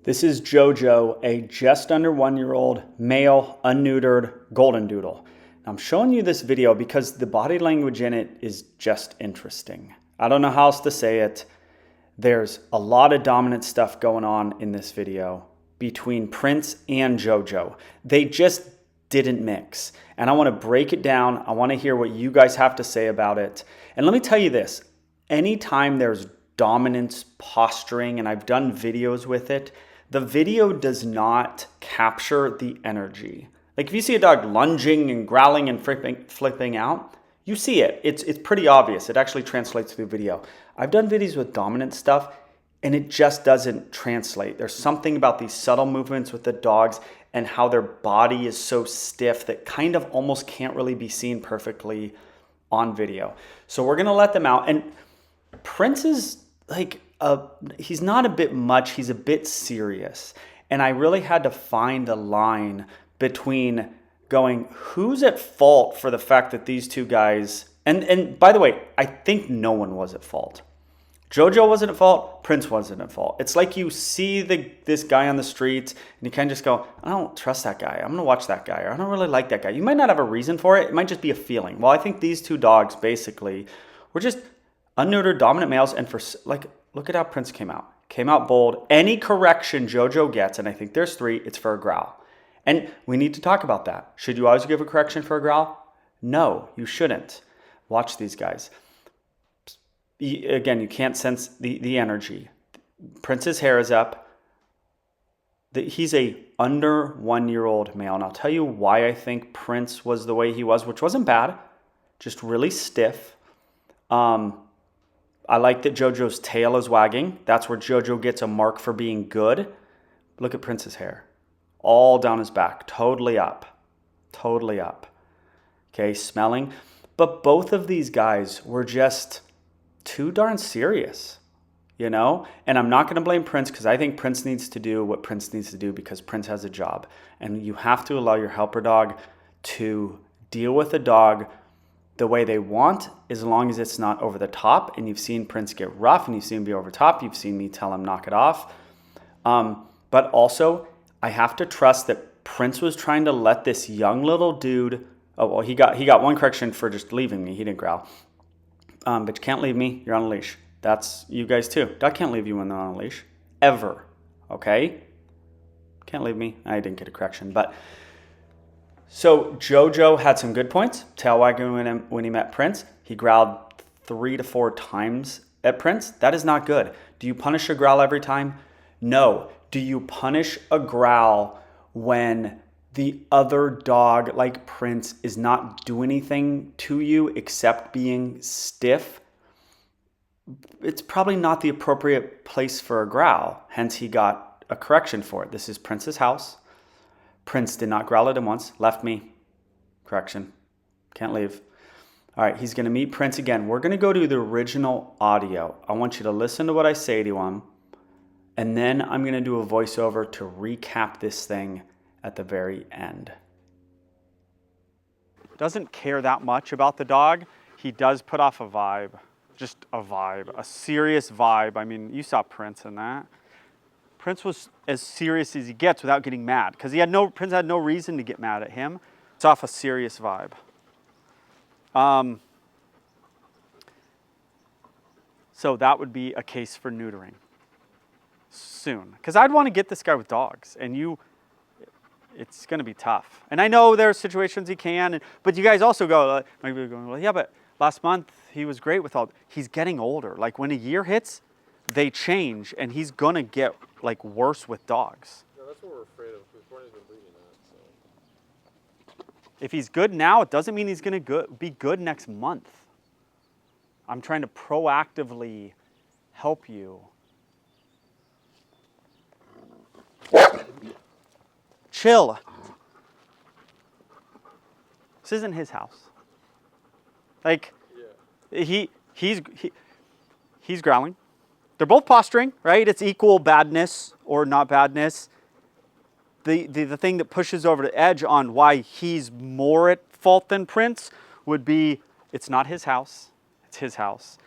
This is Jojo, a just under 1-year-old male, unneutered Goldendoodle. I'm showing you this video because the body language in it is just interesting. I don't know how else to say it. There's a lot of dominant stuff going on in this video between Prince and Jojo. They just didn't mix. And I want to break it down. I want to hear what you guys have to say about it. And let me tell you this, anytime there's dominance posturing, and I've done videos with it, the video does not capture the energy. Like if you see a dog lunging and growling and flipping out, you see it. It's pretty obvious. It actually translates through video. I've done videos with dominant stuff and it just doesn't translate. There's something about these subtle movements with the dogs and how their body is so stiff that kind of almost can't really be seen perfectly on video. So we're gonna let them out. And Prince is like, he's not a bit much, he's a bit serious. And I really had to find a line between going, who's at fault for the fact that these two guys, and by the way, I think no one was at fault. Jojo wasn't at fault, Prince wasn't at fault. It's like you see this guy on the streets and you kind of just go, I don't trust that guy, I'm gonna watch that guy, or I don't really like that guy. You might not have a reason for it, it might just be a feeling. Well, I think these two dogs basically were just unneutered dominant males, and for like, look at how Prince came out. Came out bold. Any correction Jojo gets, and I think there's 3, it's for a growl. And we need to talk about that. Should you always give a correction for a growl? No, you shouldn't. Watch these guys. Again, you can't sense the energy. Prince's hair is up. He's a under 1-year-old male. And I'll tell you why I think Prince was the way he was, which wasn't bad, just really stiff. I like that Jojo's tail is wagging. That's where Jojo gets a mark for being good. Look at Prince's hair. All down his back. Totally up. Totally up. Okay, smelling. But both of these guys were just too darn serious, you know? And I'm not going to blame Prince because I think Prince needs to do what Prince needs to do because Prince has a job. And you have to allow your helper dog to deal with a dog the way they want, as long as it's not over the top. And you've seen Prince get rough and you've seen him be over top. You've seen me tell him knock it off. But also, I have to trust that Prince was trying to let this young little dude, oh, well, he got one correction for just leaving me. He didn't growl. But you can't leave me. You're on a leash. That's you guys too. Dog can't leave you when they're on a leash. Ever. Okay? Can't leave me. I didn't get a correction. But so Jojo had some good points. Tail wagging when he met Prince. He growled 3 to 4 times at Prince. That is not good. Do you punish a growl every time? No. Do you punish a growl when the other dog, like Prince, is not doing anything to you except being stiff? It's probably not the appropriate place for a growl. Hence, he got a correction for it. This is Prince's house. Prince did not growl at him once. Left me. Correction. Can't leave. All right, he's going to meet Prince again. We're going to go to the original audio. I want you to listen to what I say to him. And then I'm going to do a voiceover to recap this thing at the very end. Doesn't care that much about the dog. He does put off a vibe. Just a vibe. A serious vibe. I mean, you saw Prince in that. Prince was as serious as he gets without getting mad because Prince had no reason to get mad at him. It's off a serious vibe. So that would be a case for neutering soon because I'd want to get this guy with dogs, and it's going to be tough. And I know there are situations he can, but you guys also go, maybe going, well, yeah, but last month he was great with all. He's getting older. Like when a year hits, they change, and he's gonna get like worse with dogs. Yeah, that's what we're afraid of. Because Barney's been bleeding that. So. If he's good now, it doesn't mean he's gonna be good next month. I'm trying to proactively help you. Chill. This isn't his house. Like, yeah. He's growling. They're both posturing, right? It's equal badness or not badness. The thing that pushes over the edge on why he's more at fault than Prince would be it's not his house, it's his house.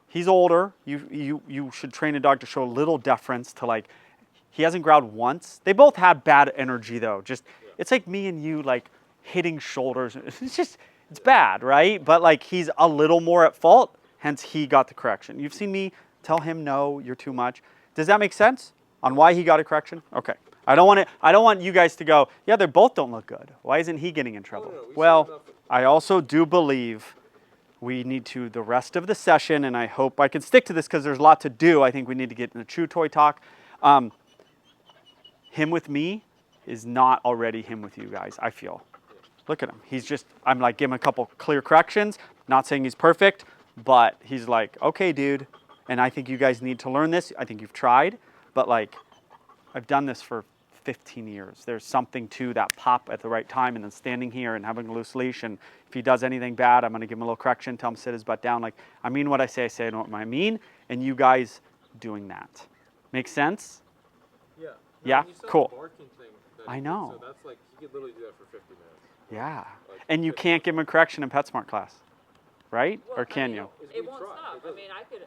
He's older. You should train a dog to show a little deference to, like, He hasn't growled once. They both had bad energy though. Just it's like me and you like hitting shoulders. It's bad, right? But like he's a little more at fault, hence he got the correction. You've seen me tell him no, you're too much. Does that make sense on why he got a correction? Okay. I don't want you guys to go, yeah, they both don't look good. Why isn't he getting in trouble? Well, I also do believe we need to, the rest of the session, and I hope I can stick to this because there's a lot to do. I think we need to get in a Chew Toy talk. Him with me is not already him with you guys, I feel. Look at him. He's just, I'm like, give him a couple clear corrections. Not saying he's perfect, but he's like, okay, dude. And I think you guys need to learn this. I think you've tried, but like, I've done this for 15 years. There's something to that pop at the right time and then standing here and having a loose leash. And if he does anything bad, I'm going to give him a little correction, tell him to sit his butt down. Like, I mean what I say know what I mean. And you guys doing that. Make sense? Yeah. No, Yeah? you said Cool. the barking thing that I he did, know. So that's like, he could literally do that for 50 minutes. Yeah. Like, And you can't give him a correction in PetSmart class, right? Well, Or can I mean, you? It won't stop. I mean, I could.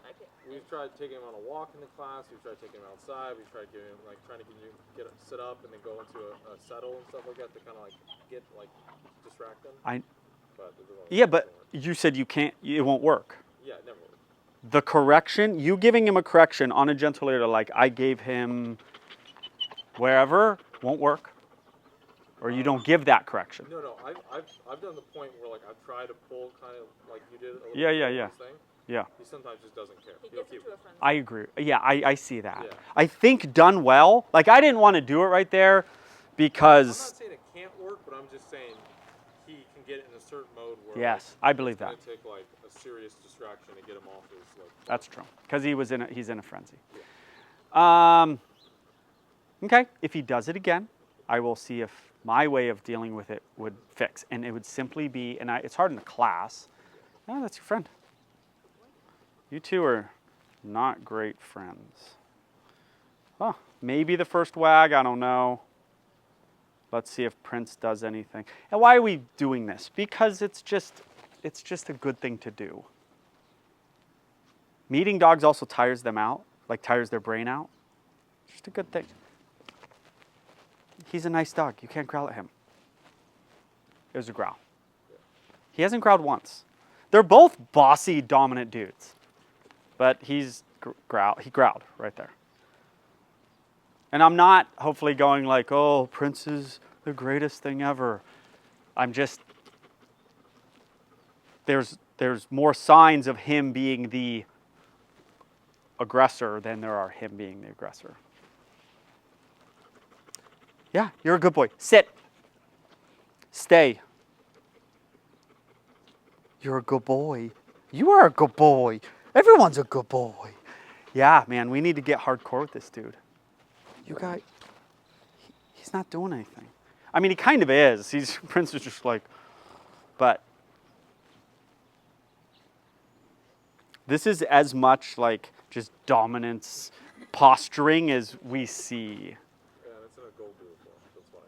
We've tried taking him on a walk in the class. We've tried taking him outside. We've tried giving him, like, trying to get him sit up and then go into a settle and stuff like that to kind of like get like distract him. But it doesn't Yeah, but work. you said you can't, it won't work. Yeah, it never works. The correction, you giving him a correction on a gentle leader, like I gave him wherever, won't work. Or you don't give that correction. No. I've done the point where like I've tried to pull kind of like you did. A little Yeah. bit of this thing. Yeah. He sometimes just doesn't care. He He'll gets keep into a frenzy. I agree. Yeah, I see that. Yeah. I think done well, like I didn't want to do it right there I'm not because, saying it can't work, but I'm just saying he can get in a certain mode where yes, I believe it's that. gonna take like a serious distraction to get him off his like. That's true. Because he's in a frenzy. Yeah. Okay, if he does it again, I will see if my way of dealing with it would fix. And it would simply be, and it's hard in the class. Oh, that's your friend. You two are not great friends. Oh, maybe the first wag, I don't know. Let's see if Prince does anything. And why are we doing this? Because it's just a good thing to do. Meeting dogs also tires them out, like tires their brain out. Just a good thing. He's a nice dog. You can't growl at him. It was a growl. He hasn't growled once. They're both bossy, dominant dudes. But he growled right there. And I'm not hopefully going like, oh, Prince is the greatest thing ever. I'm just, there's more signs of him being the aggressor than there are him being the aggressor. Yeah, you're a good boy. Sit. Stay. You're a good boy. You are a good boy. Everyone's a good boy. Yeah, man, we need to get hardcore with this dude. You guys, he's not doing anything. I mean, he kind of is. Prince is just like, but this is as much like just dominance, posturing as we see. Yeah, that's in a Goldendoodle film. That's why.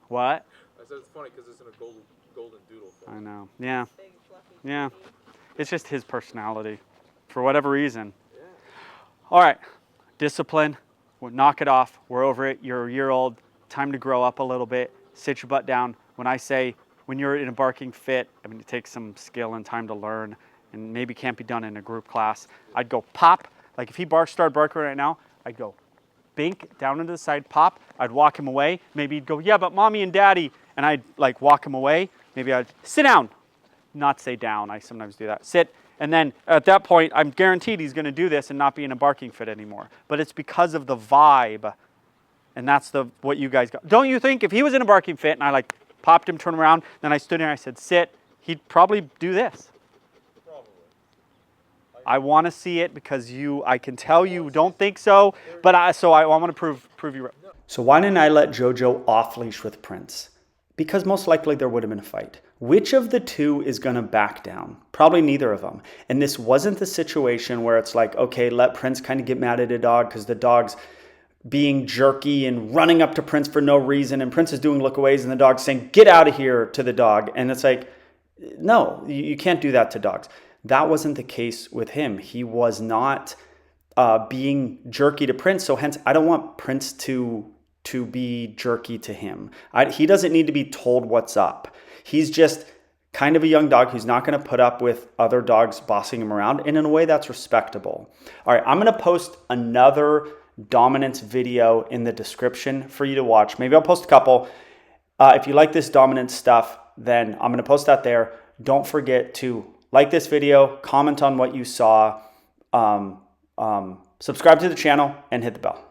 What? I said it's funny because it's in a Goldendoodle film. I know. Yeah. Big, fluffy, Yeah. baby. It's just his personality, for whatever reason. Yeah. All right, discipline. We'll knock it off. We're over it. You're a year old. Time to grow up a little bit. Sit your butt down. When I say when you're in a barking fit, I mean it takes some skill and time to learn, and maybe can't be done in a group class. I'd go pop. Like if he started barking right now, I'd go bink down into the side, pop. I'd walk him away. Maybe he'd go, yeah, but mommy and daddy, and I'd like walk him away. Maybe I'd sit down. Not say down, I sometimes do that. Sit, and then at that point, I'm guaranteed he's gonna do this and not be in a barking fit anymore. But it's because of the vibe, and that's what you guys got. Don't you think if he was in a barking fit and I like popped him, turned around, then I stood there and I said sit, he'd probably do this. Probably. I wanna see it because I can tell you don't think so, but I wanna prove you right. So why didn't I let JoJo off leash with Prince? Because most likely there would have been a fight. Which of the two is going to back down? Probably neither of them. And this wasn't the situation where it's like, okay, let Prince kind of get mad at a dog because the dog's being jerky and running up to Prince for no reason. And Prince is doing lookaways and the dog's saying, get out of here to the dog. And it's like, no, you can't do that to dogs. That wasn't the case with him. He was not being jerky to Prince. So hence, I don't want Prince to be jerky to him. He doesn't need to be told what's up. He's just kind of a young dog who's not going to put up with other dogs bossing him around, and in a way that's respectable. All right, I'm going to post another dominance video in the description for you to watch. Maybe I'll post a couple. If you like this dominance stuff, then I'm going to post that there. Don't forget to like this video, comment on what you saw, subscribe to the channel, and hit the bell.